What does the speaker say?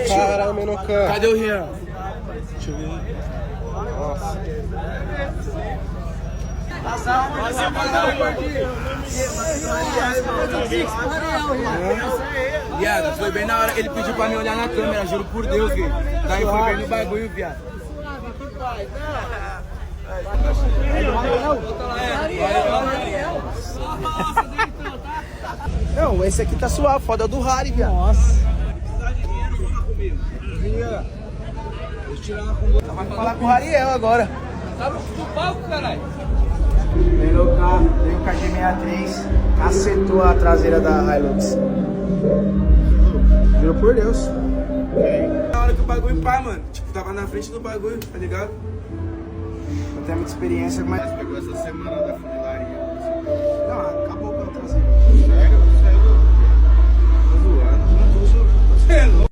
Caralho, Menocan. Cadê o Rian? Deixa eu ver. Nossa. Viado, foi bem na hora que ele pediu pra me olhar na câmera, juro por Deus, viado. Daí foi bem no bagulho, viado. Não, esse aqui tá suave, foda do Harry, viado. Nossa. Vai falar com o Ariel agora. Tá no palco, caralho. Veio o KG63, cacetou a traseira da Hilux. Juro por Deus. Na hora que o bagulho pá, mano. Tipo, tava na frente do bagulho, tá ligado? Não tenho muita experiência, mas. Pegou essa semana da funilaria. Não, acabou com a traseira. Sério?